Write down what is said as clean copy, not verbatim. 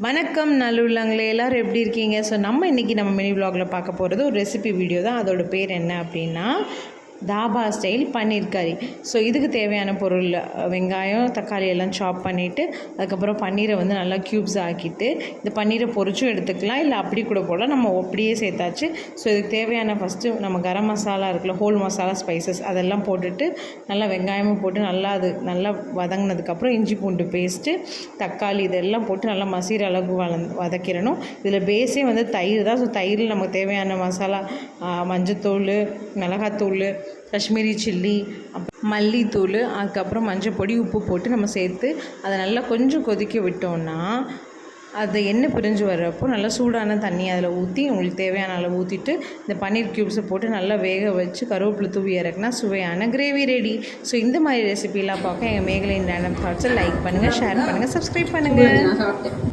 வணக்கம் நல்லுள்ளங்களே, எல்லோரும் எப்படி இருக்கீங்க? ஸோ நம்ம இன்றைக்கி நம்ம மினி விலாகில் பார்க்க போகிறது ஒரு ரெசிபி வீடியோ தான். அதோட பேர் என்ன அப்படின்னா தாபா ஸ்டைல் பன்னீர் கறி. ஸோ இதுக்கு தேவையான பொருள் வெங்காயம் தக்காளி எல்லாம் சாப் பண்ணிவிட்டு அதுக்கப்புறம் பன்னீரை வந்து நல்லா க்யூப்ஸ் ஆக்கிட்டு இந்த பன்னீரை பொரிச்சும் எடுத்துக்கலாம், இல்லை அப்படி கூட போடலாம். நம்ம அப்படியே சேர்த்தாச்சு. ஸோ இதுக்கு தேவையான ஃபஸ்ட்டு நம்ம கரம் மசாலா இருக்குல்ல, ஹோல் மசாலா ஸ்பைசஸ் அதெல்லாம் போட்டுட்டு நல்லா வெங்காயமும் போட்டு அது நல்லா வதங்கினதுக்கப்புறம் இஞ்சி பூண்டு பேஸ்ட்டு தக்காளி இதெல்லாம் போட்டு நல்லா மசீர அளவுக்கு வதக்கிடணும். இதில் பேஸே வந்து தயிர் தான். ஸோ தயிரில் நமக்கு தேவையான மசாலா மஞ்சத்தூள், மிளகாத்தூள், காஷ்மீரி சில்லி, மல்லித்தூள், அதுக்கப்புறம் மஞ்சள் பொடி, உப்பு போட்டு நம்ம சேர்த்து அதை நல்லா கொஞ்சம் கொதிக்க விட்டோம்னா அது எண்ணெய் பிரிஞ்சு வர்றப்போ நல்லா சூடான தண்ணி அதில் ஊற்றி உங்களுக்கு தேவையான அளவு ஊற்றிட்டு இந்த பன்னீர் க்யூப்ஸை போட்டு நல்லா வேக வச்சு கருவேப்பிலை தூவி இறக்குனா சுவையான கிரேவி ரெடி. ஸோ இந்த மாதிரி ரெசிபிலாம் பார்க்க எங்கள் மேகலையின் ரேண்டம் தாட்ஸை லைக் பண்ணுங்கள், ஷேர் பண்ணுங்கள், சப்ஸ்கிரைப் பண்ணுங்கள்.